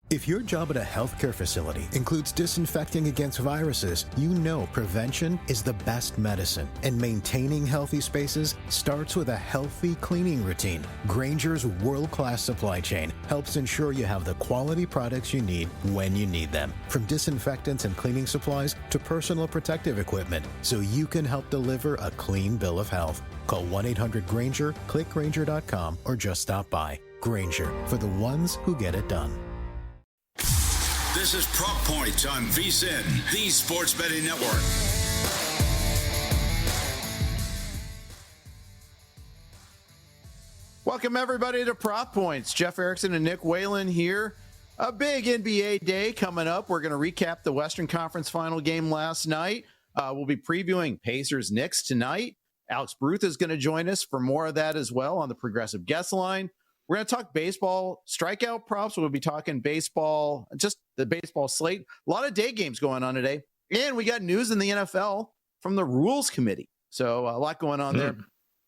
If your job at a healthcare facility includes disinfecting against viruses, you know prevention is the best medicine. And maintaining healthy spaces starts with a healthy cleaning routine. Grainger's world-class supply chain helps ensure you have the quality products you need when you need them. From disinfectants and cleaning supplies to personal protective equipment, so you can help deliver a clean bill of health. Call 1-800-GRAINGER, click Grainger.com, or just stop by. Grainger, for the ones who get it done. This is Prop Points on VSiN, the sports betting network. Welcome, everybody, to Prop Points. Jeff Erickson and Nick Whalen here. A big NBA day coming up. We're going to recap the Western Conference final game last night. We'll be previewing Pacers Knicks tonight. Alex Barutha is going to join us for more of that as well on the Progressive Guest Line. We're going to talk baseball strikeout props. We'll be talking baseball, just the baseball slate. A lot of day games going on today. And we got news in the NFL from the Rules Committee. So a lot going on there.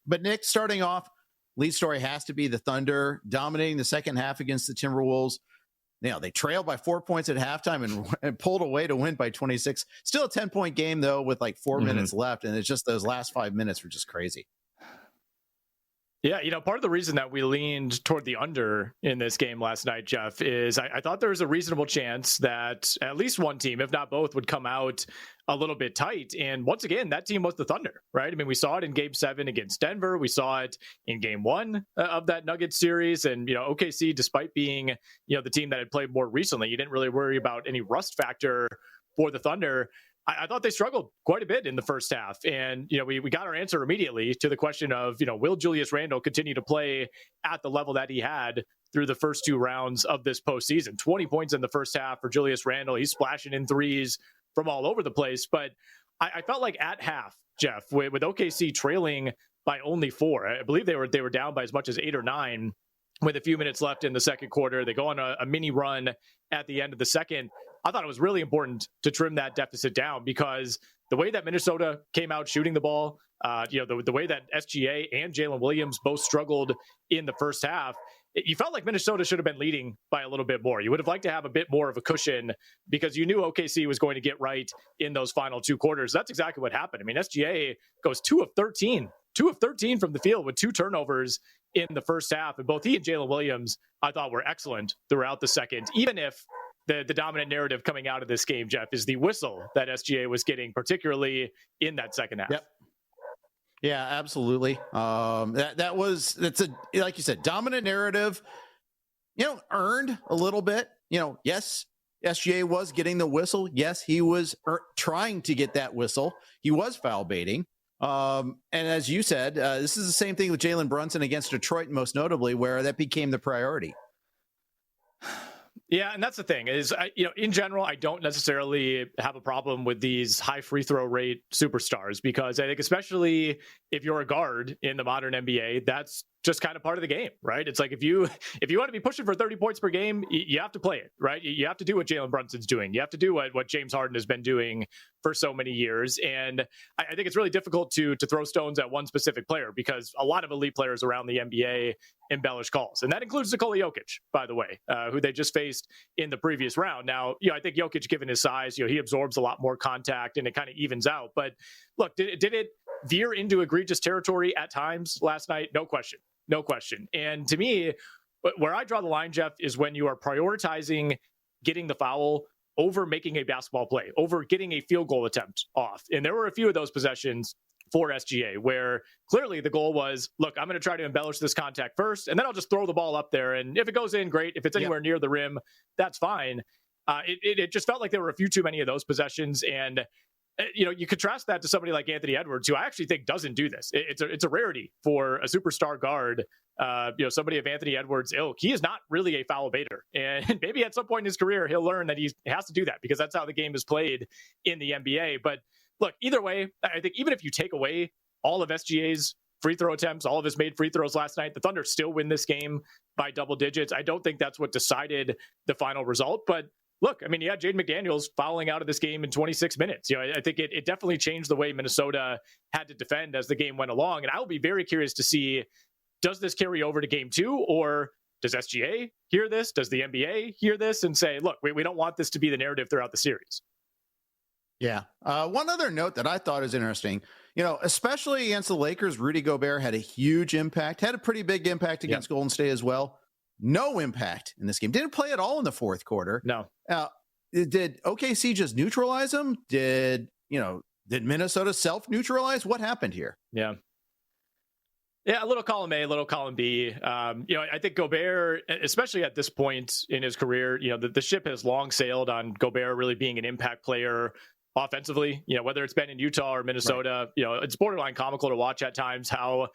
But Nick, starting off, lead story has to be the Thunder dominating the second half against the Timberwolves. You know, they trailed by 4 points at halftime and pulled away to win by 26. Still a 10-point game, though, with like 4 minutes left. And it's just those last 5 minutes were just crazy. Yeah, you know, part of the reason that we leaned toward the under in this game last night, Jeff, is I thought there was a reasonable chance that at least one team, if not both, would come out a little bit tight. And once again, that team was the Thunder, right? I mean, we saw it in Game 7 against Denver. We saw it in Game 1 of that Nuggets series. And, you know, OKC, despite being, you know, the team that had played more recently, you didn't really worry about any rust factor for the Thunder. I thought they struggled quite a bit in the first half. And, you know, we got our answer immediately to the question of, you know, will Julius Randle continue to play at the level that he had through the first 2 rounds of this postseason? 20 points in the first half for Julius Randle. He's splashing in threes from all over the place. But I felt like at half, Jeff, with OKC trailing by only 4, I believe they were down by as much as 8 or 9 with a few minutes left in the second quarter. They go on a mini run at the end of the second. I thought it was really important to trim that deficit down because the way that Minnesota came out shooting the ball, you know, the way that SGA and Jalen Williams both struggled in the first half, you felt like Minnesota should have been leading by a little bit more. You would have liked to have a bit more of a cushion because you knew OKC was going to get right in those final 2 quarters. That's exactly what happened. I mean, SGA goes 2 of 13 from the field with 2 turnovers in the first half. And both he and Jalen Williams, I thought, were excellent throughout the second, even if the dominant narrative coming out of this game, Jeff, is the whistle that SGA was getting, particularly in that second half. Yep. Yeah, absolutely. That's a, like you said, dominant narrative, you know, earned a little bit. You know, yes, SGA was getting the whistle. Yes, he was trying to get that whistle. He was foul baiting. And as you said, this is the same thing with Jalen Brunson against Detroit, most notably, where that became the priority. Yeah, and that's the thing is, you know, in general, I don't necessarily have a problem with these high free throw rate superstars because I think especially if you're a guard in the modern NBA, that's just kind of part of the game, right? It's like if you want to be pushing for 30 points per game, you have to play it, right? You have to do what Jalen Brunson's doing. You have to do what James Harden has been doing for so many years. And I think it's really difficult to throw stones at one specific player because a lot of elite players around the NBA embellish calls. And that includes Nikola Jokic, by the way, who they just faced in the previous round. Now, you know, I think Jokic, given his size, you know, he absorbs a lot more contact and it kind of evens out. But look, did it veer into egregious territory at times last night? No question. No question. And to me, where I draw the line, Jeff, is when you are prioritizing getting the foul over making a basketball play, over getting a field goal attempt off. And there were a few of those possessions for SGA where clearly the goal was, look, I'm going to try to embellish this contact first, and then I'll just throw the ball up there. And if it goes in, great. If it's anywhere near the rim, that's fine. It just felt like there were a few too many of those possessions. And you know, you contrast that to somebody like Anthony Edwards, who I actually think doesn't do this. It's a rarity for a superstar guard, you know, somebody of Anthony Edwards' ilk. He is not really a foul baiter. And maybe at some point in his career, he'll learn that he has to do that because that's how the game is played in the NBA. But look, either way, I think even if you take away all of SGA's free throw attempts, all of his made free throws last night, the Thunder still win this game by double digits. I don't think that's what decided the final result, but look, I mean, you had Jaden McDaniels fouling out of this game in 26 minutes. You know, I think it definitely changed the way Minnesota had to defend as the game went along. And I will be very curious to see, does this carry over to game 2, or does SGA hear this? Does the NBA hear this and say, look, we don't want this to be the narrative throughout the series? Yeah. One other note that I thought is interesting, especially against the Lakers, Rudy Gobert had a huge impact, had a pretty big impact against Golden State as well. No impact in this game. Didn't play at all in the fourth quarter. No. Did OKC just neutralize him? Did Minnesota self-neutralize? What happened here? Yeah. Yeah, a little column A, a little column B. I think Gobert, especially at this point in his career, the ship has long sailed on Gobert really being an impact player offensively. Whether it's been in Utah or Minnesota, it's borderline comical to watch at times how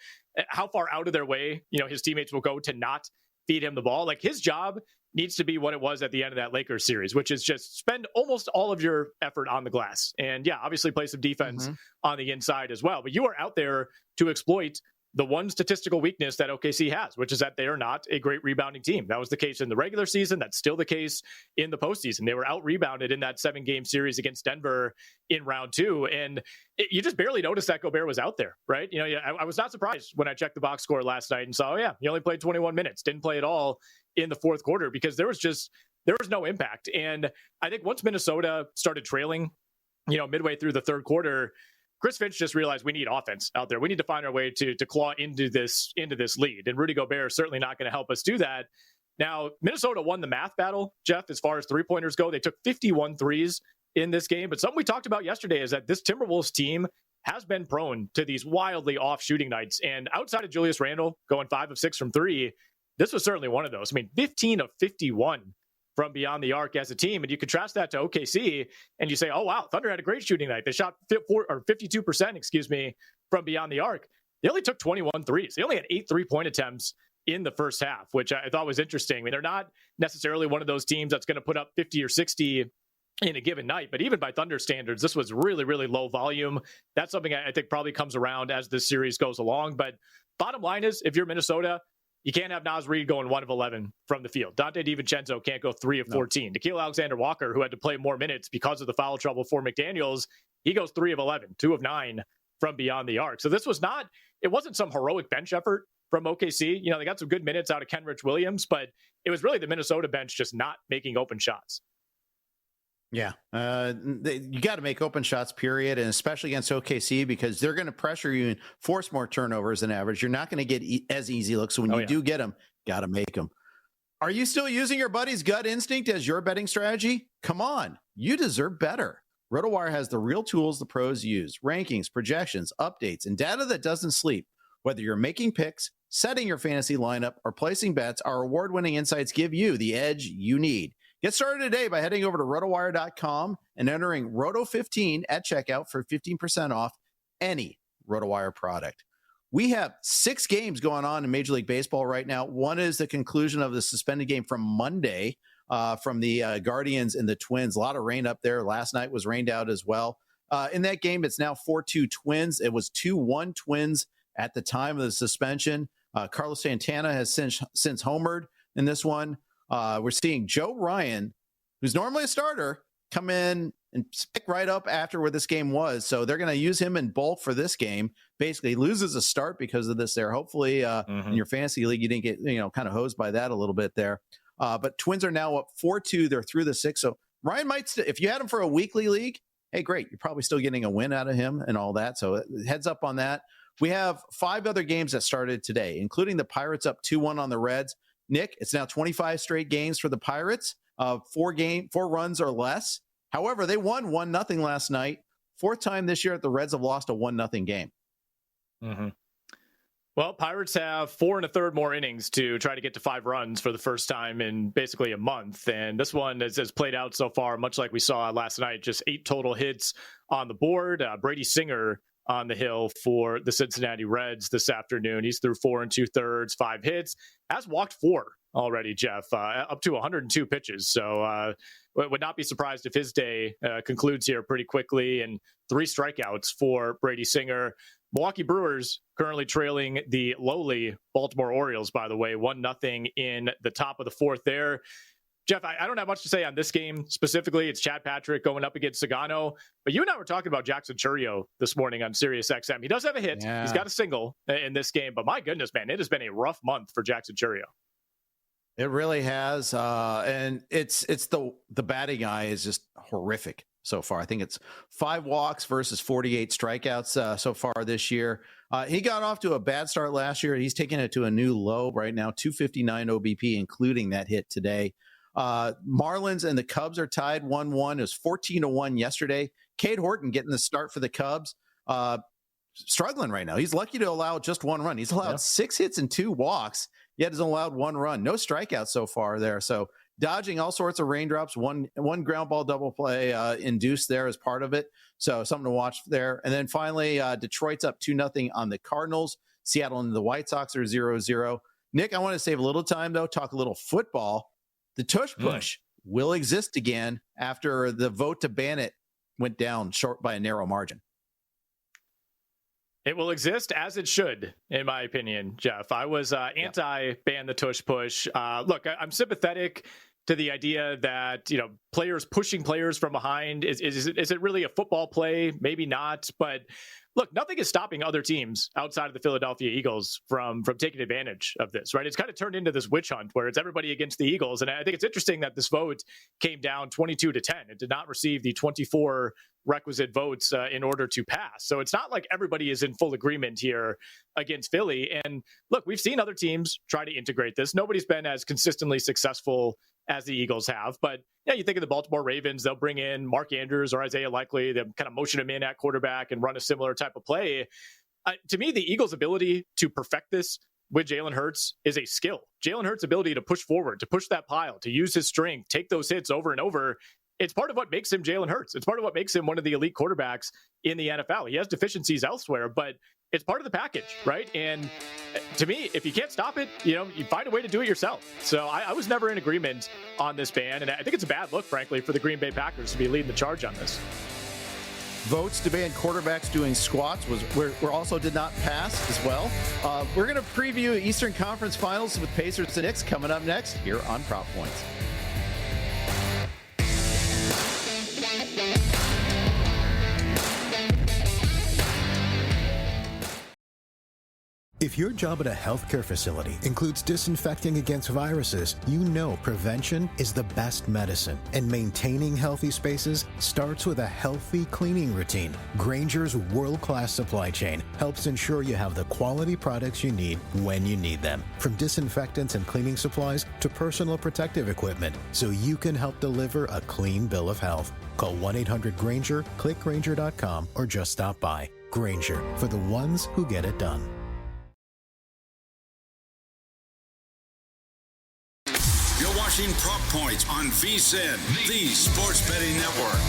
far out of their way, his teammates will go to not feed him the ball. Like, his job needs to be what it was at the end of that Lakers series, which is just spend almost all of your effort on the glass. And obviously play some defense on the inside as well. But you are out there to exploit the one statistical weakness that OKC has, which is that they are not a great rebounding team. That was the case in the regular season. That's still the case in the postseason. They were out-rebounded in that 7-game series against Denver in round 2. And you just barely noticed that Gobert was out there, right? I was not surprised when I checked the box score last night and saw, he only played 21 minutes, didn't play at all in the fourth quarter, because there was no impact. And I think once Minnesota started trailing, midway through the third quarter, Chris Finch just realized we need offense out there. We need to find our way to claw into this lead. And Rudy Gobert is certainly not going to help us do that. Now, Minnesota won the math battle, Jeff, as far as three-pointers go. They took 51 threes in this game. But something we talked about yesterday is that this Timberwolves team has been prone to these wildly off shooting nights. And outside of Julius Randle going 5 of 6 from 3, this was certainly one of those. 15 of 51 from beyond the arc as a team. And you contrast that to OKC and you say, oh, wow, Thunder had a great shooting night. They shot 52%, from beyond the arc. They only took 21 threes. They only had 8 3-point attempts in the first half, which I thought was interesting. They're not necessarily one of those teams that's going to put up 50 or 60 in a given night, but even by Thunder standards, this was really, really low volume. That's something I think probably comes around as this series goes along. But bottom line is, if you're Minnesota, you can't have Naz Reid going 1 of 11 from the field. Dante DiVincenzo can't go 3 of 14. Nickeil Alexander-Walker, who had to play more minutes because of the foul trouble for McDaniels, he goes 3 of 11, 2 of 9 from beyond the arc. So this was it wasn't some heroic bench effort from OKC. They got some good minutes out of Kenrich Williams, but it was really the Minnesota bench just not making open shots. Yeah, you got to make open shots, period, and especially against OKC, because they're going to pressure you and force more turnovers than average. You're not going to get as easy looks. So when you do get them, got to make them. Are you still using your buddy's gut instinct as your betting strategy? Come on, you deserve better. RotoWire has the real tools the pros use: rankings, projections, updates, and data that doesn't sleep. Whether you're making picks, setting your fantasy lineup, or placing bets, our award-winning insights give you the edge you need. Get started today by heading over to RotoWire.com and entering Roto15 at checkout for 15% off any RotoWire product. We have 6 games going on in Major League Baseball right now. One is the conclusion of the suspended game from Monday from the Guardians and the Twins. A lot of rain up there. Last night was rained out as well. In that game, it's now 4-2 Twins. It was 2-1 Twins at the time of the suspension. Carlos Santana has since homered in this one. We're seeing Joe Ryan, who's normally a starter, come in and pick right up after where this game was. So they're going to use him in bulk for this game. Basically loses a start because of this there. Hopefully in your fantasy league, you didn't get, kind of hosed by that a little bit there. But Twins are now up 4-2. They're through the 6th. So Ryan might, if you had him for a weekly league, hey, great. You're probably still getting a win out of him and all that. So heads up on that. We have 5 other games that started today, including the Pirates up 2-1 on the Reds. Nick, it's now 25 straight games for the Pirates, 4 runs or less. However, they won 1-0 last night. 4th time this year that the Reds have lost a 1-0 game. Mm-hmm. Well, Pirates have 4 1/3 more innings to try to get to 5 runs for the first time in basically a month. And this one has played out so far, much like we saw last night, just 8 total hits on the board. Brady Singer on the hill for the Cincinnati Reds this afternoon. He's through 4 2/3, 5 hits, has walked 4 already, Jeff, up to 102 pitches. So would not be surprised if his day concludes here pretty quickly. And 3 strikeouts for Brady Singer. Milwaukee Brewers currently trailing the lowly Baltimore Orioles, by the way, 1-0 in the top of the 4th there. Jeff, I don't have much to say on this game specifically. It's Chad Patrick going up against Sagano. But you and I were talking about Jackson Chourio this morning on Sirius XM. He does have a hit. Yeah. He's got a single in this game. But my goodness, man, it has been a rough month for Jackson Chourio. It really has, and it's the batting eye is just horrific so far. I think it's 5 walks versus 48 strikeouts so far this year. He got off to a bad start last year. He's taking it to a new low right now, 259 OBP, including that hit today. Marlins and the Cubs are tied 1-1. It was 14-1 yesterday. Cade Horton getting the start for the Cubs. Struggling right now. He's lucky to allow just 1 run. He's allowed 6 hits and 2 walks, yet has allowed 1 run. No strikeouts so far there. So dodging all sorts of raindrops. One ground ball double play induced there as part of it. So something to watch there. And then finally, Detroit's up 2-0 on the Cardinals. Seattle and the White Sox are 0-0. Nick, I want to save a little time, though, talk a little football. The tush push will exist again after the vote to ban it went down short by a narrow margin. It will exist as it should, in my opinion, Jeff. I was anti-ban the tush push. Look, I'm sympathetic to the idea that, players pushing players from behind. Is it really a football play? Maybe not. But look, nothing is stopping other teams outside of the Philadelphia Eagles from taking advantage of this, right? It's kind of turned into this witch hunt where it's everybody against the Eagles. And I think it's interesting that this vote came down 22-10. It did not receive the 24 requisite votes in order to pass. So it's not like everybody is in full agreement here against Philly. And look, we've seen other teams try to integrate this. Nobody's been as consistently successful as the Eagles have. But yeah, you think of the Baltimore Ravens, they'll bring in Mark Andrews or Isaiah Likely. They'll kind of motion him in at quarterback and run a similar type of play. To me, the Eagles' ability to perfect this with Jalen Hurts is a skill. Jalen Hurts' ability to push forward, to push that pile, to use his strength, take those hits over and over. It's part of what makes him Jalen Hurts. It's part of what makes him one of the elite quarterbacks in the NFL. He has deficiencies elsewhere, but it's part of the package, right? And to me, if you can't stop it, you find a way to do it yourself. So I was never in agreement on this ban, and I think it's a bad look, frankly, for the Green Bay Packers to be leading the charge on this. Votes to ban quarterbacks doing squats were also did not pass as well. We're going to preview Eastern Conference Finals with Pacers and Knicks coming up next here on Prop Points. If your job at a healthcare facility includes disinfecting against viruses, you know prevention is the best medicine. And maintaining healthy spaces starts with a healthy cleaning routine. Grainger's world-class supply chain helps ensure you have the quality products you need when you need them. From disinfectants and cleaning supplies to personal protective equipment, so you can help deliver a clean bill of health. Call 1-800-GRAINGER, click Grainger.com, or just stop by. Grainger, for the ones who get it done. Watching Prop Points on VSiN, the Sports Betting Network.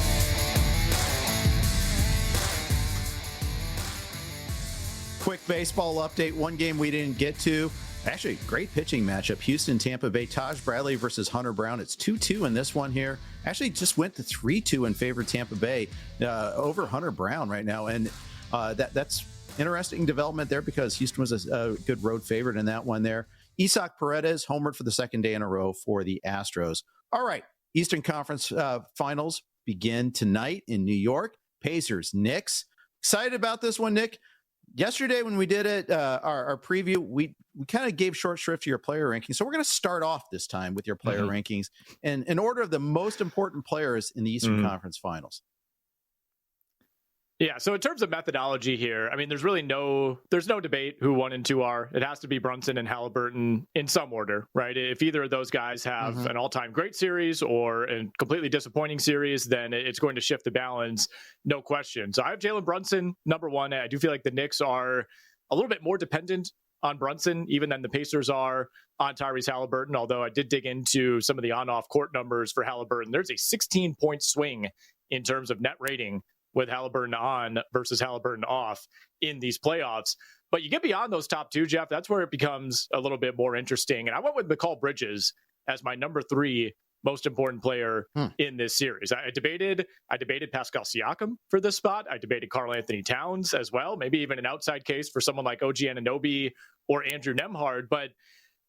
Quick baseball update. One game we didn't get to. Actually, great pitching matchup. Houston, Tampa Bay. Taj Bradley versus Hunter Brown. It's 2-2 in this one here. Actually, just went to 3-2 in favor of Tampa Bay over Hunter Brown right now. And that's interesting development there because Houston was a good road favorite in that one there. Isaac Paredes homered for the second day in a row for the Astros. All right, Eastern Conference Finals begin tonight in New York. Pacers, Knicks. Excited about this one, Nick. Yesterday when we did it, our preview, we kind of gave short shrift to your player rankings. So we're going to start off this time with your player rankings and in order of the most important players in the Eastern Conference Finals. Yeah, so in terms of methodology here, I mean, there's no debate who 1 and 2 are. It has to be Brunson and Halliburton in some order, right? If either of those guys have an all-time great series or a completely disappointing series, then it's going to shift the balance, no question. So I have Jalen Brunson, number 1. I do feel like the Knicks are a little bit more dependent on Brunson, even than the Pacers are on Tyrese Halliburton, although I did dig into some of the on-off court numbers for Halliburton. There's a 16-point swing in terms of net rating with Halliburton on versus Halliburton off in these playoffs. But you get beyond those top 2, Jeff, that's where it becomes a little bit more interesting. And I went with Mikal Bridges as my number 3 most important player in this series. I debated Pascal Siakam for this spot. I debated Karl Anthony Towns as well, maybe even an outside case for someone like OG Anunoby or Andrew Nembhard. But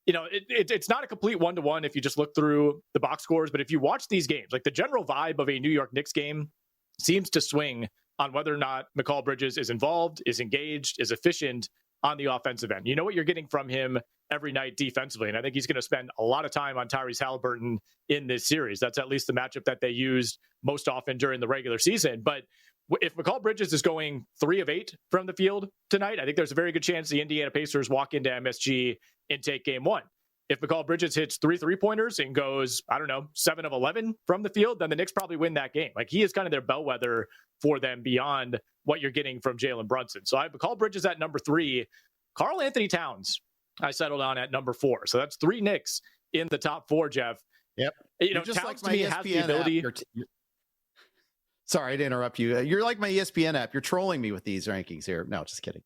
it's not a complete 1-to-1 if you just look through the box scores. But if you watch these games, like the general vibe of a New York Knicks game seems to swing on whether or not Mikal Bridges is involved, is engaged, is efficient on the offensive end. You know what you're getting from him every night defensively. And I think he's going to spend a lot of time on Tyrese Halliburton in this series. That's at least the matchup that they used most often during the regular season. But if Mikal Bridges is going 3 of 8 from the field tonight, I think there's a very good chance the Indiana Pacers walk into MSG and take game 1. If Mikal Bridges hits 3 3-pointers and goes, 7 of 11 from the field, then the Knicks probably win that game. Like, he is kind of their bellwether for them beyond what you're getting from Jalen Brunson. So I have Mikal Bridges at number 3. Karl Anthony Towns, I settled on at number 4. So that's 3 Knicks in the top 4, Jeff. Yep. Towns like to me has the ability. Sorry to interrupt you. You're like my ESPN app. You're trolling me with these rankings here. No, just kidding.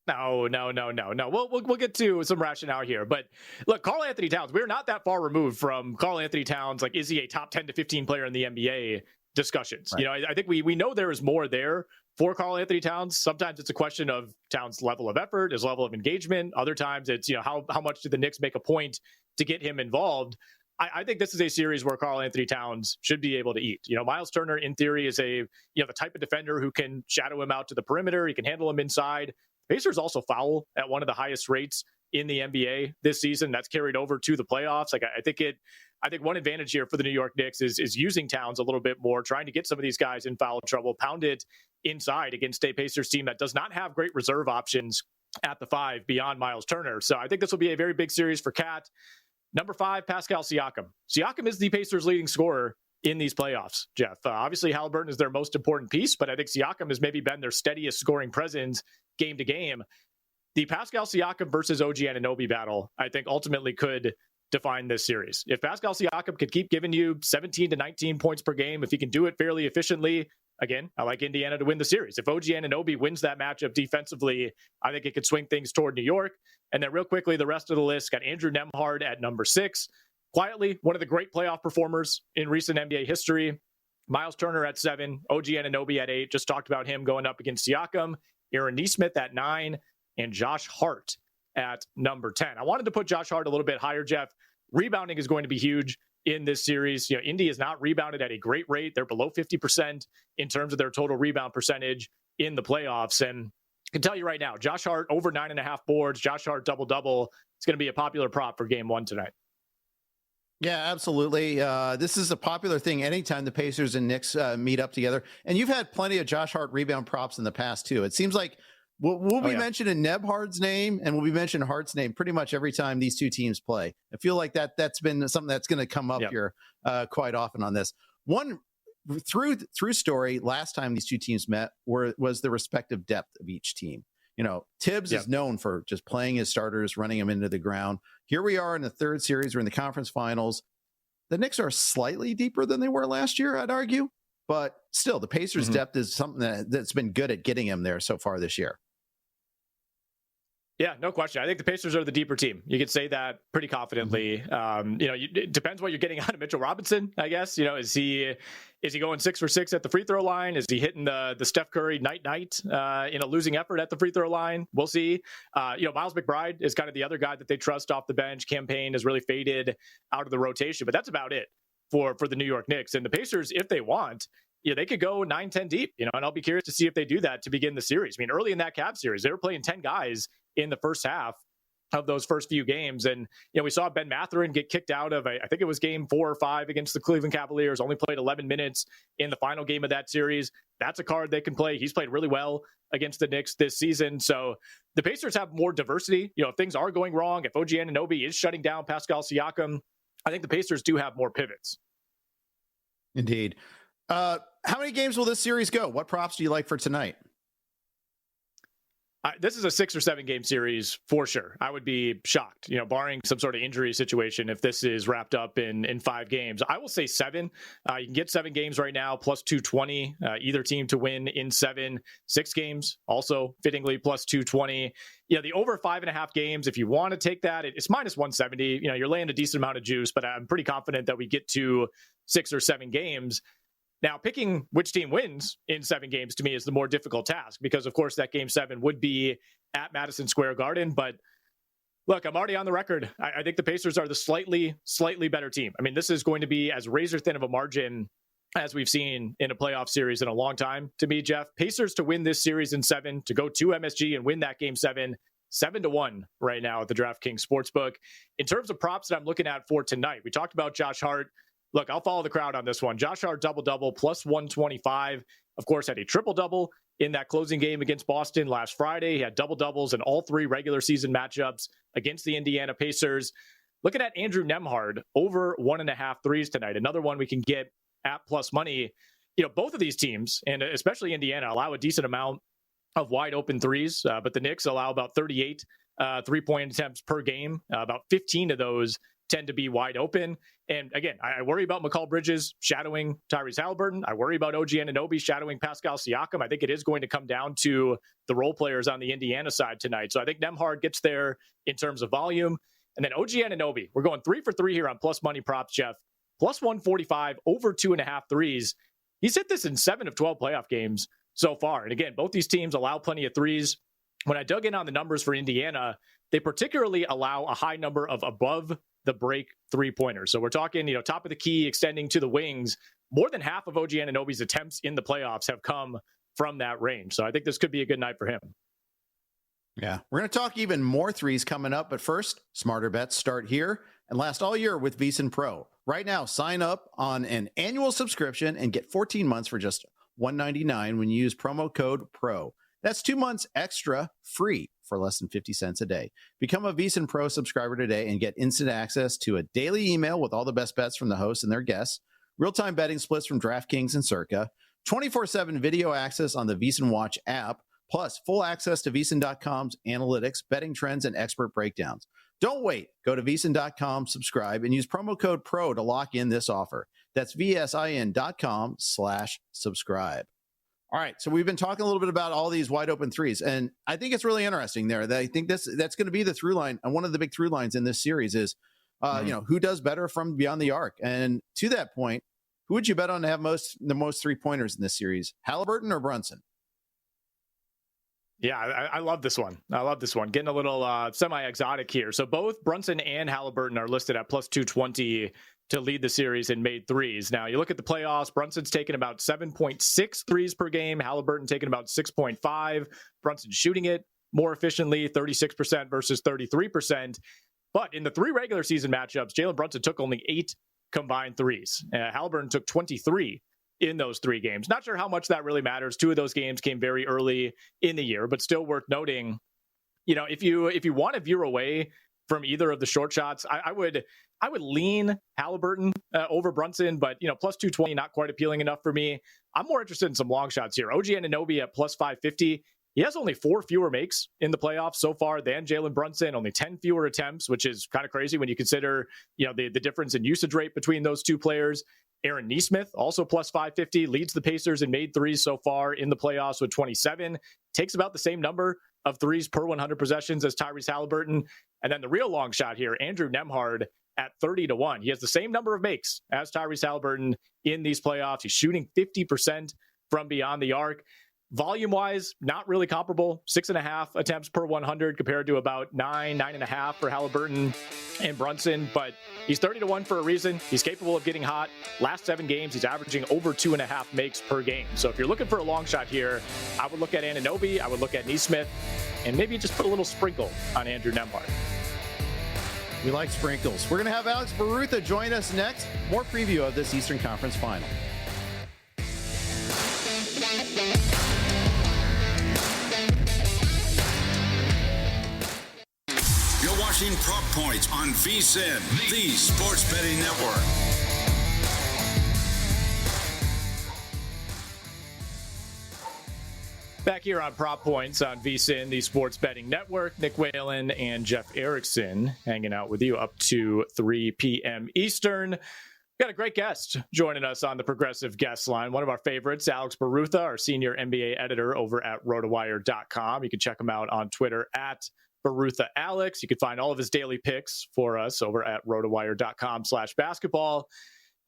No. We'll get to some rationale here. But look, Karl Anthony Towns, we're not that far removed from Karl Anthony Towns. Like, is he a top 10 to 15 player in the NBA discussions? Right. I think we know there is more there for Karl Anthony Towns. Sometimes it's a question of Towns' level of effort, his level of engagement. Other times it's, how much do the Knicks make a point to get him involved? I think this is a series where Karl Anthony Towns should be able to eat. Miles Turner, in theory, is the type of defender who can shadow him out to the perimeter. He can handle him inside. Pacers also foul at one of the highest rates in the NBA this season. That's carried over to the playoffs. I think one advantage here for the New York Knicks is using Towns a little bit more, trying to get some of these guys in foul trouble, pound it inside against a Pacers team that does not have great reserve options at the 5 beyond Miles Turner. So I think this will be a very big series for Cat. Number 5, Pascal Siakam. Siakam is the Pacers' leading scorer in these playoffs, Jeff. Obviously, Halliburton is their most important piece, but I think Siakam has maybe been their steadiest scoring presence game to game. The Pascal Siakam versus OG Anunoby battle, I think, ultimately could define this series. If Pascal Siakam could keep giving you 17 to 19 points per game, if he can do it fairly efficiently, again, I like Indiana to win the series. If OG Anunoby wins that matchup defensively, I think it could swing things toward New York. And then real quickly, the rest of the list got Andrew Nembhard at number 6. Quietly, one of the great playoff performers in recent NBA history. Miles Turner at 7, OG Anunoby at 8. Just talked about him going up against Siakam. Aaron Nesmith at 9, and Josh Hart at number 10. I wanted to put Josh Hart a little bit higher, Jeff. Rebounding is going to be huge in this series. Indy is not rebounded at a great rate. They're below 50% in terms of their total rebound percentage in the playoffs. And I can tell you right now, Josh Hart over 9.5 boards, Josh Hart double-double. It's going to be a popular prop for game 1 tonight. Yeah, absolutely. This is a popular thing anytime the Pacers and Knicks meet up together. And you've had plenty of Josh Hart rebound props in the past, too. It seems like we'll be mentioning Nembhard's name and we'll be mentioning Hart's name pretty much every time these two teams play. I feel like that's been something that's going to come up here quite often on this. One through story last time these two teams met was the respective depth of each team. Tibbs is known for just playing his starters, running them into the ground. Here we are in the third series. We're in the conference finals. The Knicks are slightly deeper than they were last year, I'd argue. But still, the Pacers' depth is something that's been good at getting him there so far this year. Yeah, no question. I think the Pacers are the deeper team. You could say that pretty confidently. It depends what you're getting out of Mitchell Robinson, I guess. Is he going 6 for 6 at the free throw line? Is he hitting the Steph Curry night in a losing effort at the free throw line? We'll see. Miles McBride is kind of the other guy that they trust off the bench. Campaign has really faded out of the rotation, but that's about it for the New York Knicks. And the Pacers, if they want, they could go 9-10 deep, and I'll be curious to see if they do that to begin the series. I mean, early in that Cavs series, they were playing 10 guys in the first half of those first few games. And, we saw Ben Mathurin get kicked out of, I think it was game 4 or 5 against the Cleveland Cavaliers, only played 11 minutes in the final game of that series. That's a card they can play. He's played really well against the Knicks this season. So the Pacers have more diversity. If things are going wrong, if OG Anunoby is shutting down Pascal Siakam, I think the Pacers do have more pivots. Indeed. How many games will this series go? What props do you like for tonight? This is a 6 or 7 game series for sure. I would be shocked, barring some sort of injury situation, if this is wrapped up in 5 games. I will say 7. You can get 7 games right now, plus 220. Either team to win in 7. 6 games, also fittingly plus 220. The over 5.5 games, if you want to take that, it's minus 170. You're laying a decent amount of juice, but I'm pretty confident that we get to 6 or 7 games. Now, picking which team wins in 7 games to me is the more difficult task because, of course, that game 7 would be at Madison Square Garden. But look, I'm already on the record. I think the Pacers are the slightly better team. I mean, this is going to be as razor thin of a margin as we've seen in a playoff series in a long time to me, Jeff. Pacers to win this series in 7, to go to MSG and win that game 7, 7-1 right now at the DraftKings Sportsbook. In terms of props that I'm looking at for tonight, we talked about Josh Hart. Look, I'll follow the crowd on this one. Josh Hart double-double plus 125. Of course, had a triple-double in that closing game against Boston last Friday. He had double-doubles in all 3 regular season matchups against the Indiana Pacers. Looking at Andrew Nembhard over 1.5 threes tonight. Another one we can get at plus money. Both of these teams, and especially Indiana, allow a decent amount of wide open threes, but the Knicks allow about 38 3-point attempts per game. About 15 of those tend to be wide open. And again, I worry about McCall Bridges shadowing Tyrese Haliburton. I worry about OG Anunoby shadowing Pascal Siakam. I think it is going to come down to the role players on the Indiana side tonight. So I think Nembhard gets there in terms of volume. And then OG Anunoby, we're going 3 for 3 here on plus money props, Jeff. Plus 145, over 2.5 threes. He's hit this in 7 of 12 playoff games so far. And again, both these teams allow plenty of threes. When I dug in on the numbers for Indiana, they particularly allow a high number of above the break 3-pointers. So we're talking, top of the key, extending to the wings. More than half of OG Anunoby's attempts in the playoffs have come from that range. So I think this could be a good night for him. Yeah, we're going to talk even more threes coming up. But first, smarter bets start here and last all year with VSiN Pro. Right now, sign up on an annual subscription and get 14 months for just $199 when you use promo code PRO. That's 2 months extra free for less than 50 cents a day. Become a VSiN Pro subscriber today and get instant access to a daily email with all the best bets from the hosts and their guests, real-time betting splits from DraftKings and Circa, 24/7 video access on the VSiN Watch app, plus full access to VSiN.com's analytics, betting trends, and expert breakdowns. Don't wait. Go to VSiN.com, subscribe, and use promo code PRO to lock in this offer. That's VSIN.com/subscribe. All right, so we've been talking a little bit about all these wide open threes, and I think it's really interesting there. I think that's going to be the through line, and one of the big through lines in this series is, who does better from beyond the arc. And to that point, who would you bet on to have the most 3-pointers in this series, Haliburton or Brunson? Yeah, I love this one. Getting a little semi-exotic here. So both Brunson and Haliburton are listed at plus 220 to lead the series in made threes. Now, you look at the playoffs, Brunson's taken about 7.6 threes per game. Haliburton taking about 6.5. Brunson shooting it more efficiently, 36% versus 33%. But in the 3 regular season matchups, Jalen Brunson took only 8 combined threes. Haliburton took 23 in those 3 games. Not sure how much that really matters. 2 of those games came very early in the year, but still worth noting. If you want to veer away from either of the short shots, I would lean Haliburton over Brunson, but plus 220, not quite appealing enough for me. I'm more interested in some long shots here. OG Anunoby at plus 550. He has only 4 fewer makes in the playoffs so far than Jalen Brunson, only 10 fewer attempts, which is kind of crazy when you consider, the difference in usage rate between those 2 players. Aaron Nesmith, also plus 550, leads the Pacers in made threes so far in the playoffs with 27. Takes about the same number of threes per 100 possessions as Tyrese Haliburton. And then the real long shot here, Andrew Nembhard at 30-1. He has the same number of makes as Tyrese Haliburton in these playoffs. He's shooting 50% from beyond the arc. Volume-wise, not really comparable. 6.5 attempts per 100 compared to about 9.5 for Haliburton and Brunson. But he's 30-1 for a reason. He's capable of getting hot. Last 7 games, he's averaging over 2.5 makes per game. So if you're looking for a long shot here, I would look at Anunoby, I would look at Nesmith, and maybe just put a little sprinkle on Andrew Nembhard. We like sprinkles. We're going to have Alex Barutha join us next. More preview of this Eastern Conference Final. You're watching Prop Points on VSiN, the Sports Betting Network. Back here on Prop Points on VSiN, the Sports Betting Network. Nick Whalen and Jeff Erickson hanging out with you up to 3 p.m. Eastern. Got a great guest joining us on the Progressive Guest Line. One of our favorites, Alex Barutha, our senior NBA editor over at RotoWire.com. You can check him out on Twitter at Barutha Alex. You can find all of his daily picks for us over at RotoWire.com/basketball.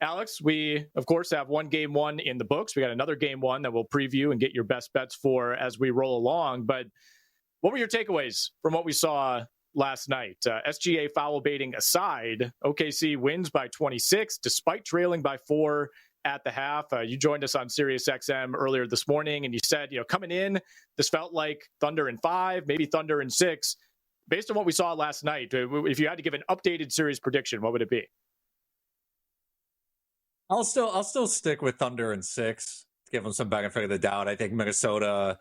Alex, we, of course, have one game 1 in the books. We got another game 1 that we'll preview and get your best bets for as we roll along. But what were your takeaways from what we saw last night? SGA foul baiting aside, OKC wins by 26, despite trailing by 4 at the half. You joined us on SiriusXM earlier this morning, and you said, coming in, this felt like Thunder in 5, maybe Thunder in 6. based on what we saw last night, if you had to give an updated series prediction, what would it be? I'll still stick with Thunder in 6 to give them some benefit of the doubt. I think Minnesota.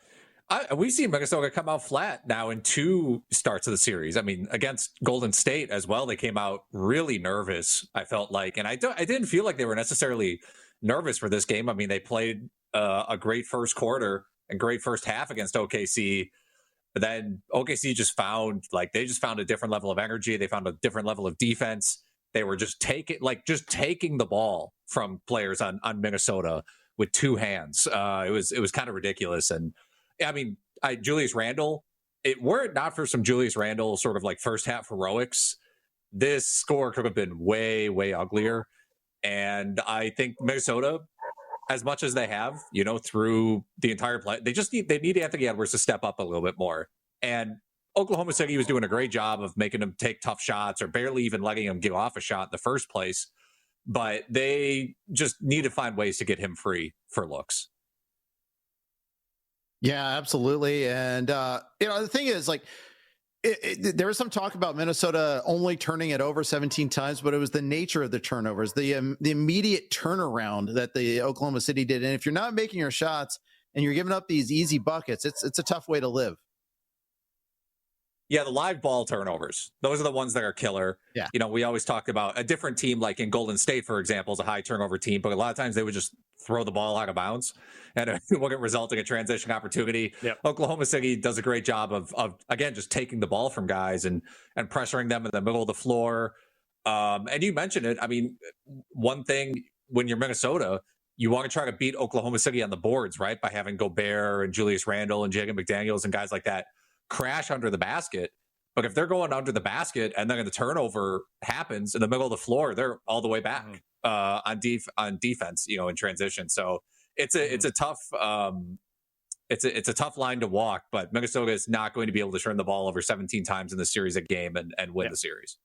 We've seen Minnesota come out flat now in 2 starts of the series. I mean, against Golden State as well, they came out really nervous, I felt like. And I didn't feel like they were necessarily nervous for this game. I mean, they played a great first quarter and great first half against OKC. But then OKC just found a different level of energy. They found a different level of defense. They were just taking the ball from players on Minnesota with 2 hands. It was kind of ridiculous. And I mean, Julius Randle, were it not for some Julius Randle sort of like first half heroics, this score could have been way, way uglier. And I think Minnesota, as much as they have, through the entire play, they need Anthony Edwards to step up a little bit more. And Oklahoma City was doing a great job of making him take tough shots or barely even letting him get off a shot in the first place. But they just need to find ways to get him free for looks. Yeah, absolutely. And, the thing is, like, there was some talk about Minnesota only turning it over 17 times, but it was the nature of the turnovers, the immediate turnaround that the Oklahoma City did. And if you're not making your shots and you're giving up these easy buckets, it's a tough way to live. Yeah, the live ball turnovers. Those are the ones that are killer. Yeah. We always talk about a different team, like in Golden State, for example, is a high turnover team, but a lot of times they would just throw the ball out of bounds and it wouldn't result in a transition opportunity. Yep. Oklahoma City does a great job of again, just taking the ball from guys and pressuring them in the middle of the floor. And you mentioned it. I mean, one thing when you're Minnesota, you want to try to beat Oklahoma City on the boards, right? By having Gobert and Julius Randle and Jaden McDaniels and guys like that crash under the basket. But if they're going under the basket and then the turnover happens in the middle of the floor, they're all the way back on defense, in transition. So it's a tough it's a tough line to walk. But Minnesota is not going to be able to turn the ball over 17 times in the series a game and win the series.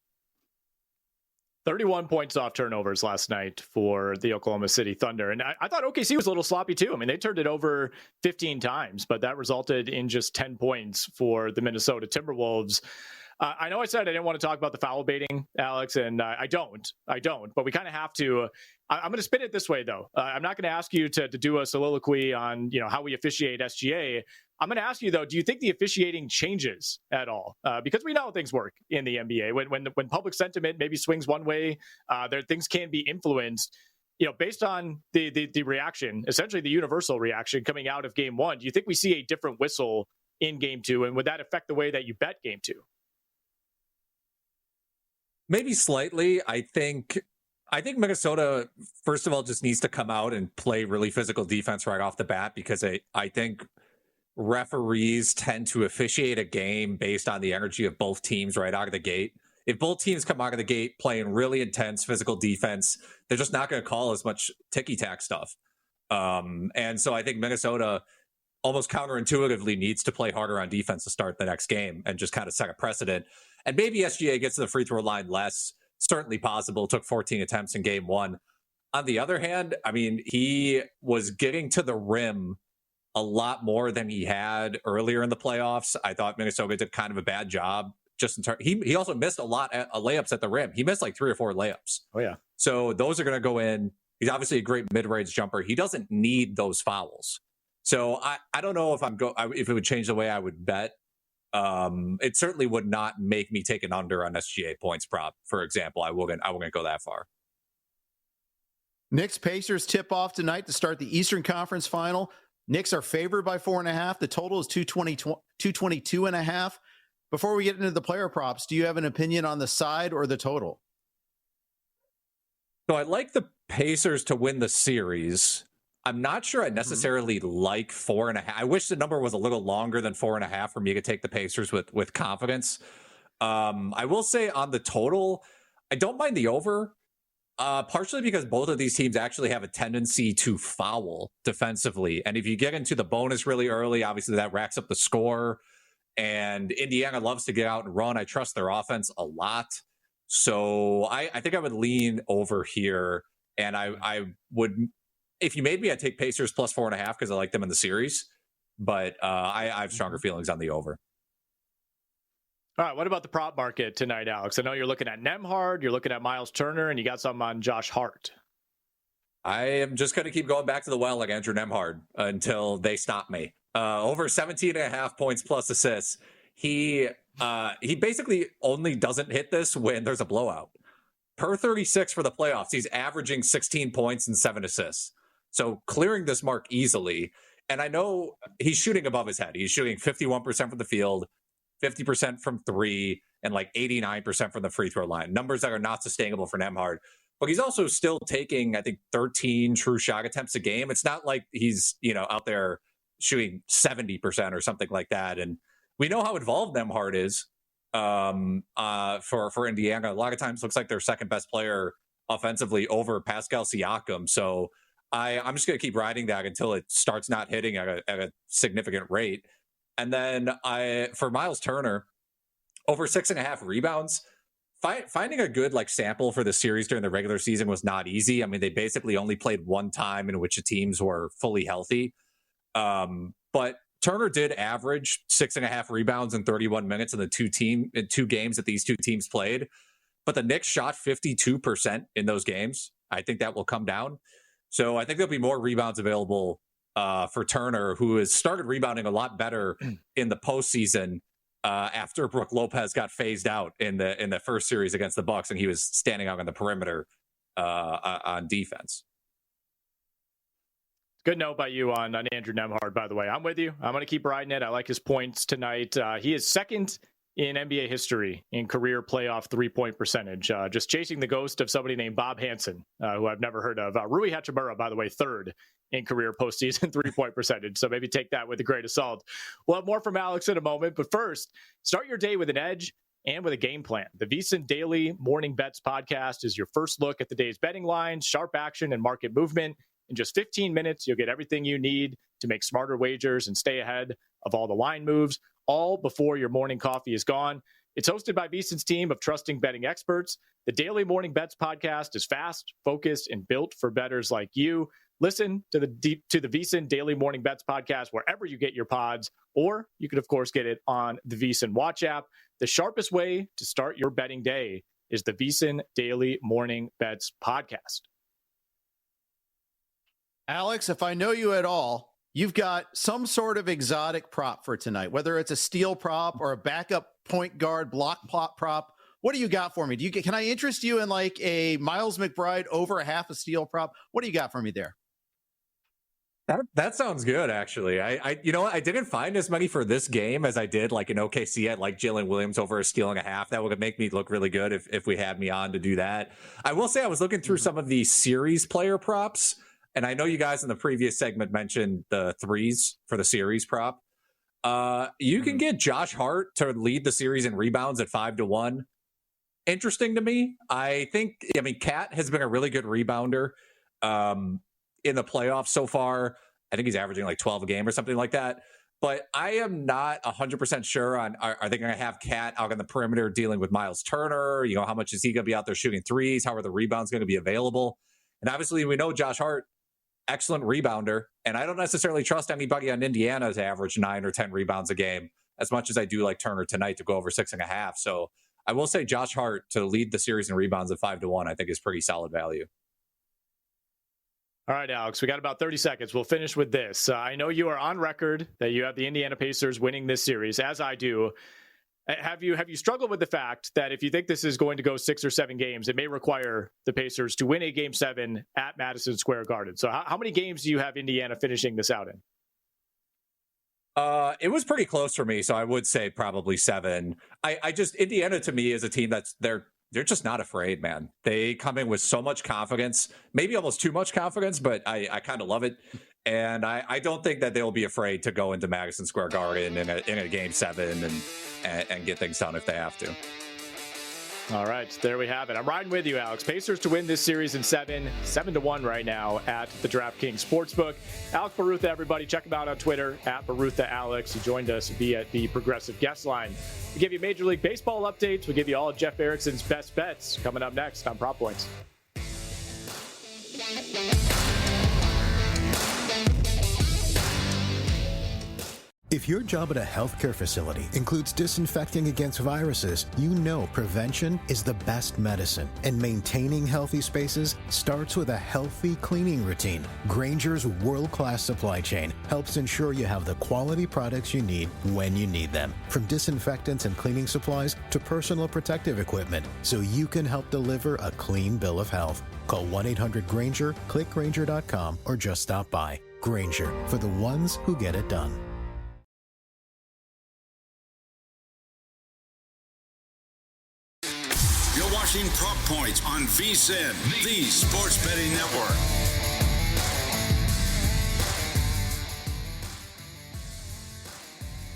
31 points off turnovers last night for the Oklahoma City Thunder. And I thought OKC was a little sloppy too. I mean, they turned it over 15 times, but that resulted in just 10 points for the Minnesota Timberwolves. I know I said I didn't want to talk about the foul baiting, Alex, and I don't, but we kind of have to. I'm going to spin it this way, though. I'm not going to ask you to do a soliloquy on, how we officiate SGA. I'm going to ask you, though, do you think the officiating changes at all? Because we know how things work in the NBA. When public sentiment maybe swings one way, things can be influenced. Based on the reaction, essentially the universal reaction coming out of Game 1, do you think we see a different whistle in Game 2? And would that affect the way that you bet Game 2? Maybe slightly. I think Minnesota, first of all, just needs to come out and play really physical defense right off the bat, because I think referees tend to officiate a game based on the energy of both teams right out of the gate. If both teams come out of the gate playing really intense physical defense, they're just not going to call as much ticky-tack stuff. And so I think Minnesota almost counterintuitively needs to play harder on defense to start the next game and just kind of set a precedent. And maybe SGA gets to the free throw line less. Certainly possible. Took 14 attempts in Game 1. On the other hand, I mean, he was getting to the rim a lot more than he had earlier in the playoffs. I thought Minnesota did kind of a bad job. Just in he also missed a lot of layups at the rim. He missed like 3 or 4 layups. Oh yeah. So those are going to go in. He's obviously a great mid-range jumper. He doesn't need those fouls. So I don't know if if it would change the way I would bet. It certainly would not make me take an under on SGA points prop, for example. I wouldn't go that far. Knicks Pacers tip off tonight to start the Eastern Conference final. Knicks are favored by 4.5. The total is 222.5. Before we get into the player props, do you have an opinion on the side or the total? So I like the Pacers to win the series. I'm not sure I necessarily like 4.5. I wish the number was a little longer than 4.5 for me to take the Pacers with confidence. I will say on the total, I don't mind the over, partially because both of these teams actually have a tendency to foul defensively. And if you get into the bonus really early, obviously that racks up the score. And Indiana loves to get out and run. I trust their offense a lot. So I think I would lean over here. And I would... If you made me, I'd take Pacers plus 4.5 because I like them in the series. But I have stronger feelings on the over. All right, what about the prop market tonight, Alex? I know you're looking at Nembhard, you're looking at Miles Turner, and you got something on Josh Hart. I am just going to keep going back to the well like Andrew Nembhard until they stop me. Over 17.5 points plus assists. He basically only doesn't hit this when there's a blowout. Per 36 for the playoffs, he's averaging 16 points and 7 assists. So clearing this mark easily. And I know he's shooting above his head. He's shooting 51% from the field, 50% from three, and like 89% from the free throw line. Numbers that are not sustainable for Nembhard. But he's also still taking, I think, 13 true shot attempts a game. It's not like he's, out there shooting 70% or something like that. And we know how involved Nembhard is for Indiana. A lot of times looks like their second best player offensively over Pascal Siakam. So I'm just going to keep riding that until it starts not hitting at a significant rate. And then for Miles Turner, over 6.5 rebounds. Finding a good sample for the series during the regular season was not easy. I mean, they basically only played one time in which the teams were fully healthy. But Turner did average 6.5 rebounds in 31 minutes in the two games that these two teams played. But the Knicks shot 52% in those games. I think that will come down. So I think there'll be more rebounds available for Turner, who has started rebounding a lot better in the postseason. After Brook Lopez got phased out in the first series against the Bucks, and he was standing out on the perimeter on defense. Good note by you on Andrew Nembhard, by the way. I'm with you. I'm going to keep riding it. I like his points tonight. He is second in NBA history in career playoff three-point percentage, just chasing the ghost of somebody named Bob Hansen, who I've never heard of. Rui Hachimura, by the way, third in career postseason three-point percentage. So maybe take that with a grain of salt. We'll have more from Alex in a moment. But first, start your day with an edge and with a game plan. The VSiN Daily Morning Bets podcast is your first look at the day's betting lines, sharp action, and market movement. In just 15 minutes, you'll get everything you need to make smarter wagers and stay ahead of all the line moves, all before your morning coffee is gone. It's hosted by VSiN's team of trusting betting experts. The Daily Morning Bets podcast is fast, focused, and built for bettors like you. Listen to the VSiN Daily Morning Bets podcast wherever you get your pods, or you can, of course, get it on the VSiN Watch app. The sharpest way to start your betting day is the VSiN Daily Morning Bets podcast. Alex, if I know you at all, you've got some sort of exotic prop for tonight, whether it's a steal prop or a backup point guard block plot prop. What do you got for me? Can I interest you in a Miles McBride over a half a steal prop? What do you got for me there? That sounds good, actually. I you know what? I didn't find as many for this game as I did in OKC. I like Jalen Williams over a steal and a half. That would make me look really good if we had me on to do that. I will say I was looking through some of the series player props, and I know you guys in the previous segment mentioned the threes for the series prop. You can get Josh Hart to lead the series in rebounds at 5-1. Interesting to me. I mean, Cat has been a really good rebounder in the playoffs so far. I think he's averaging 12 a game or something like that. But I am not 100% sure on are they going to have Cat out on the perimeter dealing with Miles Turner? How much is he going to be out there shooting threes? How are the rebounds going to be available? And obviously, we know Josh Hart, excellent rebounder. And I don't necessarily trust anybody on Indiana to average 9 or 10 rebounds a game as much as I do like Turner tonight to go over 6.5. So I will say Josh Hart to lead the series in rebounds at 5-1, I think is pretty solid value. All right, Alex, we got about 30 seconds. We'll finish with this. I know you are on record that you have the Indiana Pacers winning this series, as I do. Have you struggled with the fact that if you think this is going to go 6 or 7 games, it may require the Pacers to win a Game 7 at Madison Square Garden? So how many games do you have Indiana finishing this out in? It was pretty close for me, so I would say probably 7. Indiana to me is a team that's they're just not afraid, man. They come in with so much confidence, maybe almost too much confidence, but I kind of love it. And I don't think that they'll be afraid to go into Madison Square Garden in a Game 7 and get things done if they have to. All right, there we have it. I'm riding with you, Alex. Pacers to win this series in 7-1 right now at the DraftKings Sportsbook. Alex Barutha, everybody, check him out on Twitter at BaruthaAlex. He joined us via the Progressive Guest Line. We give you Major League Baseball updates. We give you all of Jeff Erickson's best bets coming up next on Prop Points. If your job at a healthcare facility includes disinfecting against viruses, you know prevention is the best medicine. And maintaining healthy spaces starts with a healthy cleaning routine. Grainger's world-class supply chain helps ensure you have the quality products you need when you need them. From disinfectants and cleaning supplies to personal protective equipment, so you can help deliver a clean bill of health. Call 1-800-GRAINGER, click Grainger.com, or just stop by. Grainger, for the ones who get it done. You're watching Prop Points on VSiN, the Sports Betting Network.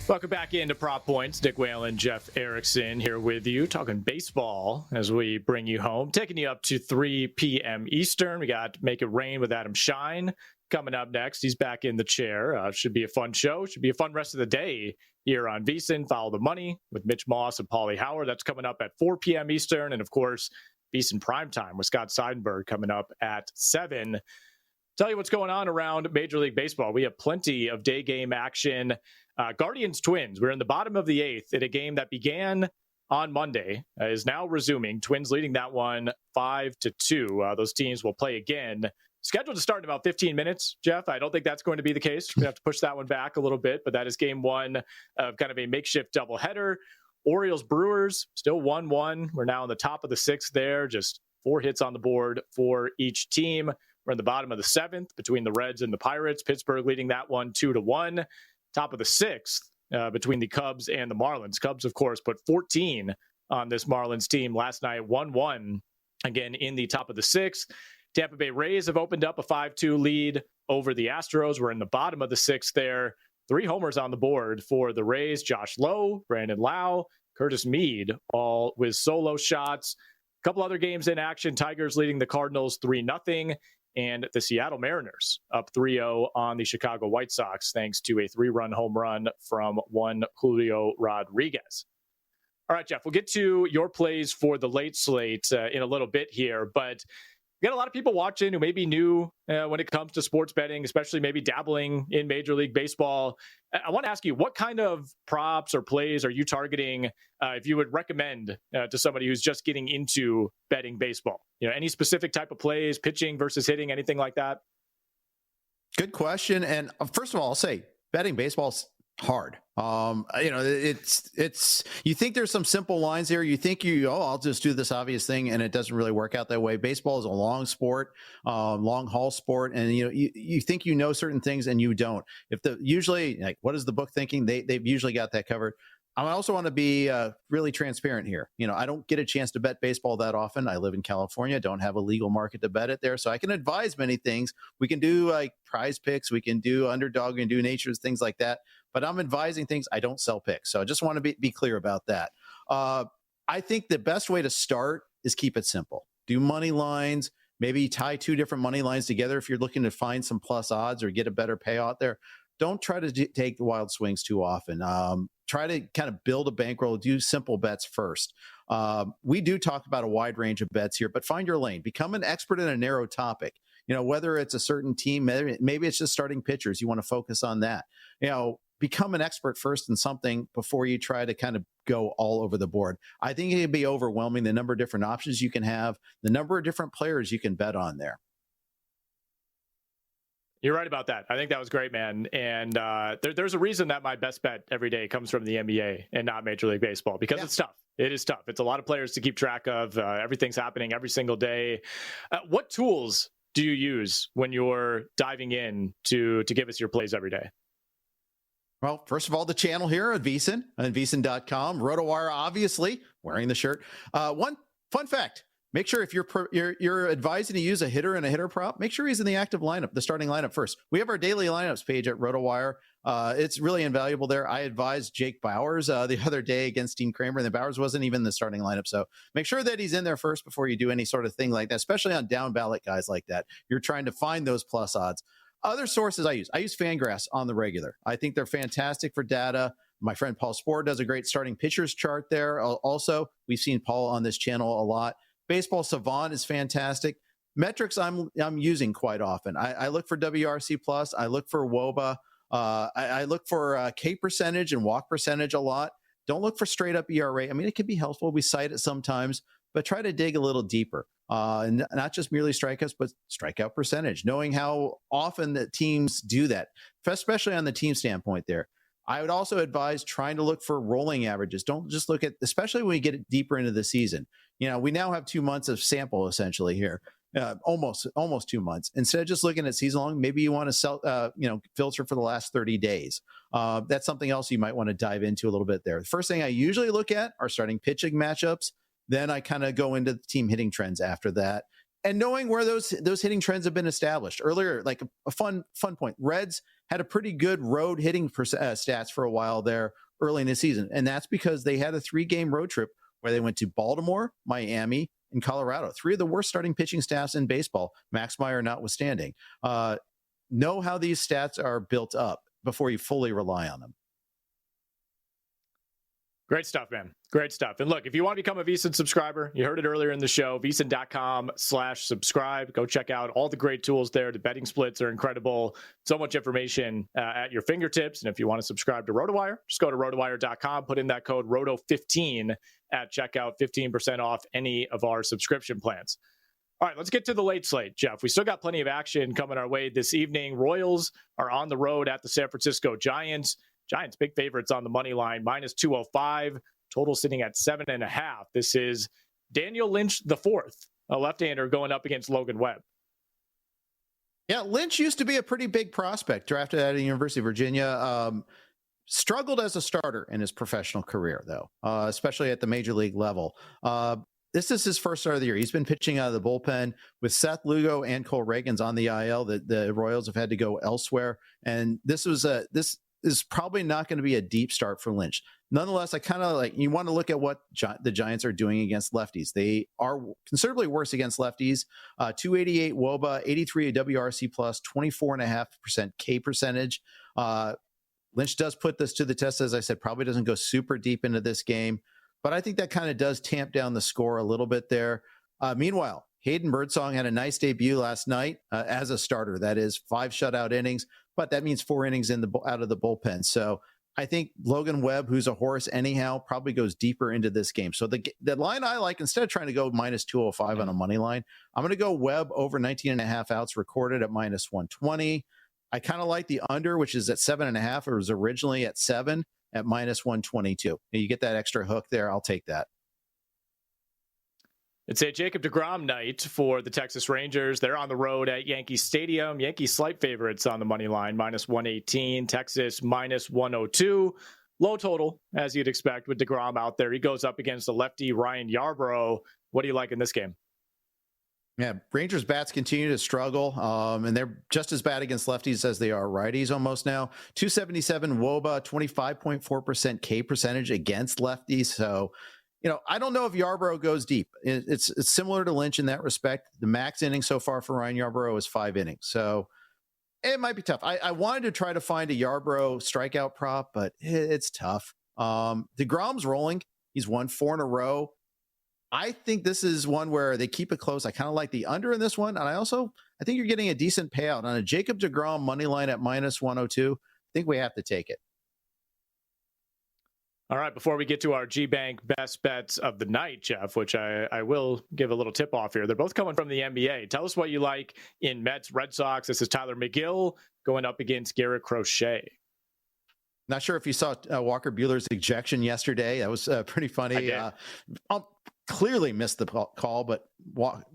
Welcome back into Prop Points. Nick Whalen, Jeff Erickson here with you, talking baseball as we bring you home, taking you up to 3 p.m. Eastern. We got Make It Rain with Adam Shine coming up next. He's back in the chair. Should be a fun show. Should be a fun rest of the day here on VSiN. Follow the Money with Mitch Moss and Paulie Howard. That's coming up at 4 p.m. Eastern. And, of course, VSiN Primetime with Scott Seidenberg coming up at 7. Tell you what's going on around Major League Baseball. We have plenty of day game action. Guardians Twins, we're in the bottom of the 8th in a game that began on Monday, is now resuming. Twins leading that one 5-2. Those teams will play again. Scheduled to start in about 15 minutes, Jeff. I don't think that's going to be the case. We have to push that one back a little bit, but that is game one of kind of a makeshift doubleheader. Orioles Brewers still 1-1. We're now in the top of the 6th there, just 4 hits on the board for each team. We're in the bottom of the 7th between the Reds and the Pirates. Pittsburgh leading that one 2-1. Top of the 6th between the Cubs and the Marlins. Cubs, of course, put 14 on this Marlins team last night, 1-1. Again, in the top of the 6th. Tampa Bay Rays have opened up a 5-2 lead over the Astros. We're in the bottom of the 6th there. 3 homers on the board for the Rays. Josh Lowe, Brandon Lau, Curtis Mead, all with solo shots. A couple other games in action. Tigers leading the Cardinals 3-0. And the Seattle Mariners up 3-0 on the Chicago White Sox, thanks to a 3-run home run from one Julio Rodriguez. All right, Jeff, we'll get to your plays for the late slate in a little bit here, but we got a lot of people watching who may be new when it comes to sports betting, especially maybe dabbling in Major League Baseball. I want to ask you, what kind of props or plays are you targeting if you would recommend to somebody who's just getting into betting baseball? You know, any specific type of plays, pitching versus hitting, anything like that? Good question. And first of all, I'll say betting baseball's hard. It's you think there's some simple lines here. You think I'll just do this obvious thing, and it doesn't really work out that way. Baseball is a long sport, long haul sport, and you think you know certain things and you don't. Usually, like, what is the book thinking? They've usually got that covered. I also want to be really transparent here. I don't get a chance to bet baseball that often. I live in California, don't have a legal market to bet it there. So I can advise many things. We can do like prize picks. We can do underdog, we can do natures, things like that. But I'm advising things. I don't sell picks. So I just want to be clear about that. I think the best way to start is keep it simple. Do money lines. Maybe tie 2 different money lines together if you're looking to find some plus odds or get a better payout there. Don't try to take the wild swings too often. Try to kind of build a bankroll, do simple bets first. We do talk about a wide range of bets here, but find your lane. Become an expert in a narrow topic. Whether it's a certain team, maybe it's just starting pitchers. You want to focus on that. Become an expert first in something before you try to kind of go all over the board. I think it can be overwhelming, the number of different options you can have, the number of different players you can bet on there. You're right about that. I think that was great, man. And there's a reason that my best bet every day comes from the NBA and not Major League Baseball, because It's tough. It is tough. It's a lot of players to keep track of. Everything's happening every single day. What tools do you use when you're diving in to give us your plays every day? Well, first of all, the channel here at VSiN, on VSiN.com. RotoWire, obviously, wearing the shirt. One fun fact. Make sure if you're advising to use a hitter and a hitter prop, make sure he's in the active lineup, the starting lineup first. We have our daily lineups page at RotoWire. It's really invaluable there. I advised Jake Bauers the other day against Dean Kramer, and the Bauers wasn't even in the starting lineup. So make sure that he's in there first before you do any sort of thing like that, especially on down ballot guys like that. You're trying to find those plus odds. Other sources I use Fangraphs on the regular. I think they're fantastic for data. My friend Paul Spohr does a great starting pitchers chart there. Also, we've seen Paul on this channel a lot. Baseball Savant is fantastic. Metrics I'm using quite often. I look for WRC plus. I look for WOBA. I look for K percentage and walk percentage a lot. Don't look for straight up ERA. I mean, it can be helpful. We cite it sometimes, but try to dig a little deeper. And not just merely strikeouts, but strikeout percentage, knowing how often that teams do that, especially on the team standpoint there. I would also advise trying to look for rolling averages. Don't just look at, especially when we get deeper into the season. We now have 2 months of sample essentially here, almost 2 months. Instead of just looking at season long, maybe you want to filter for the last 30 days. That's something else you might want to dive into a little bit there. The first thing I usually look at are starting pitching matchups. Then I kind of go into the team hitting trends after that. And knowing where those hitting trends have been established earlier, like a fun point. Reds had a pretty good road hitting stats for a while there early in the season. And that's because they had a 3-game road trip where they went to Baltimore, Miami, and Colorado. 3 of the worst starting pitching staffs in baseball, Max Meyer notwithstanding. Know how these stats are built up before you fully rely on them. Great stuff, man. Great stuff. And look, if you want to become a VSiN subscriber, you heard it earlier in the show, VSiN.com/subscribe. Go check out all the great tools there. The betting splits are incredible. So much information at your fingertips. And if you want to subscribe to RotoWire, just go to RotoWire.com, put in that code ROTO15 at checkout, 15% off any of our subscription plans. All right, let's get to the late slate, Jeff. We still got plenty of action coming our way this evening. Royals are on the road at the San Francisco Giants. Giants big favorites on the money line, minus 205, total sitting at 7.5. This is Daniel Lynch IV, a left-hander going up against Logan Webb. Yeah, Lynch used to be a pretty big prospect, drafted out of the University of Virginia. Struggled as a starter in his professional career, though, especially at the major league level. This is his first start of the year. He's been pitching out of the bullpen with Seth Lugo and Cole Reagans on the IL. The Royals have had to go elsewhere, and this is probably not going to be a deep start for Lynch. Nonetheless, I kind of you want to look at what the Giants are doing against lefties. They are considerably worse against lefties. 288 WOBA, 83 WRC plus, 24.5% K percentage. Lynch does put this to the test, as I said, probably doesn't go super deep into this game, but I think that kind of does tamp down the score a little bit there. Meanwhile, Hayden Birdsong had a nice debut last night as a starter. That is 5 shutout innings, but that means 4 innings out of the bullpen. So I think Logan Webb, who's a horse anyhow, probably goes deeper into this game. So the line I like, instead of trying to go minus 205 on a money line, I'm going to go Webb over 19.5 outs recorded at minus 120. I kind of like the under, which is at 7.5. It was originally at 7 at minus 122. You get that extra hook there. I'll take that. It's a Jacob deGrom night for the Texas Rangers. They're on the road at Yankee Stadium. Yankees slight favorites on the money line, minus 118. Texas, minus 102. Low total, as you'd expect, with deGrom out there. He goes up against the lefty Ryan Yarbrough. What do you like in this game? Yeah, Rangers bats continue to struggle, and they're just as bad against lefties as they are righties almost now. 277 WOBA, 25.4% K percentage against lefties. So, I don't know if Yarbrough goes deep. It's similar to Lynch in that respect. The max inning so far for Ryan Yarbrough is 5 innings. So it might be tough. I wanted to try to find a Yarbrough strikeout prop, but it's tough. DeGrom's rolling. He's won 4 in a row. I think this is one where they keep it close. I kind of like the under in this one. And I think you're getting a decent payout on a Jacob deGrom money line at minus 102. I think we have to take it. All right, before we get to our G-Bank best bets of the night, Jeff, which I will give a little tip off here. They're both coming from the NBA. Tell us what you like in Mets, Red Sox. This is Tyler McGill going up against Garrett Crochet. Not sure if you saw Walker Buehler's ejection yesterday. That was pretty funny. Clearly missed the call, but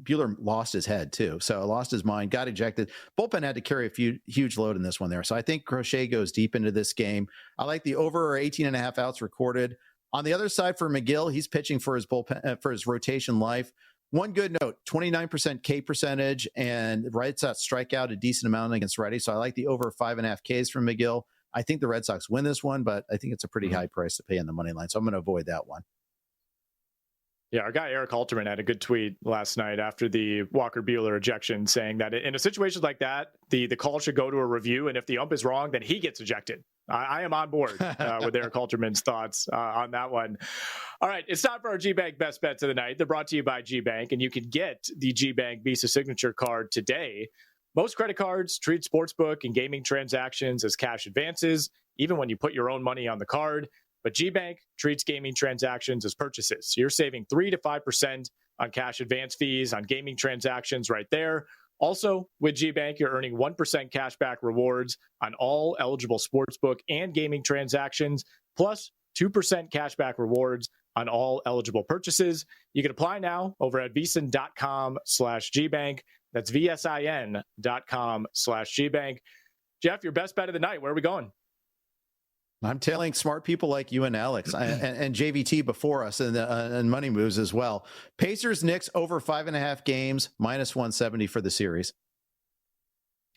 Buehler lost his head too. So lost his mind, got ejected. Bullpen had to carry a huge load in this one there. So I think Crochet goes deep into this game. I like the over 18.5 outs recorded. On the other side for McGill, he's pitching for his bullpen, for his rotation life. One good note, 29% K percentage, and Red Sox strike out a decent amount against righty. So I like the over 5.5 Ks from McGill. I think the Red Sox win this one, but I think it's a pretty high price to pay on the money line. So I'm going to avoid that one. Yeah, our guy Eric Halterman had a good tweet last night after the Walker Buehler ejection saying that in a situation like that, the call should go to a review, and if the ump is wrong, then he gets ejected. I am on board with Eric Halterman's thoughts on that one. All right, it's time for our G-Bank Best Bets of the Night. They're brought to you by G-Bank, and you can get the G-Bank Visa Signature Card today Most credit cards treat sportsbook and gaming transactions as cash advances, even when you put your own money on the card. But GBank treats gaming transactions as purchases. So you're saving 3 to 5% on cash advance fees on gaming transactions right there. Also, with GBank, you're earning 1% cashback rewards on all eligible sportsbook and gaming transactions, plus 2% cashback rewards on all eligible purchases. You can apply now over at vsin.com/GBank. That's VSIN.com/GBank. Jeff, your best bet of the night. Where are we going? I'm telling smart people like you and Alex and JVT before us and money moves as well. Pacers Knicks over 5.5 games, -170 for the series.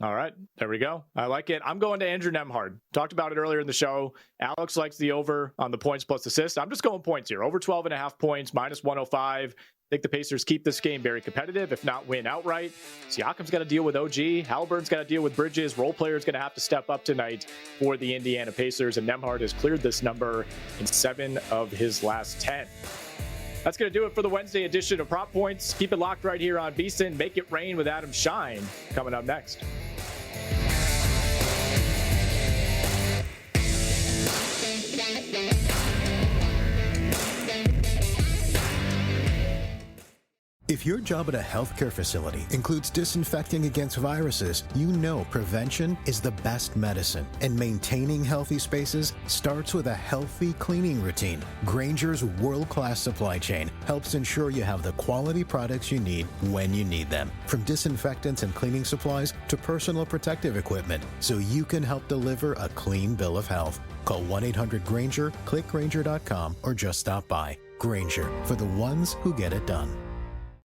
All right, there we go. I like it. I'm going to Andrew Nembhard. Talked about it earlier in the show. Alex likes the over on the points plus assists. I'm just going points here. Over 12.5 points, -105. I think the Pacers keep this game very competitive, if not win outright. Siakam's got to deal with OG. Halliburton's got to deal with Bridges. Role player's going to have to step up tonight for the Indiana Pacers, and Nembhard has cleared this number in 7 of his last 10. That's going to do it for the Wednesday edition of Prop Points. Keep it locked right here on VSiN. Make it rain with Adam Shine coming up next. If your job at a healthcare facility includes disinfecting against viruses, you know prevention is the best medicine, and maintaining healthy spaces starts with a healthy cleaning routine. Grainger's world-class supply chain helps ensure you have the quality products you need when you need them, from disinfectants and cleaning supplies to personal protective equipment, so you can help deliver a clean bill of health. Call 1-800-GRAINGER, click Grainger.com, or just stop by. Grainger, for the ones who get it done.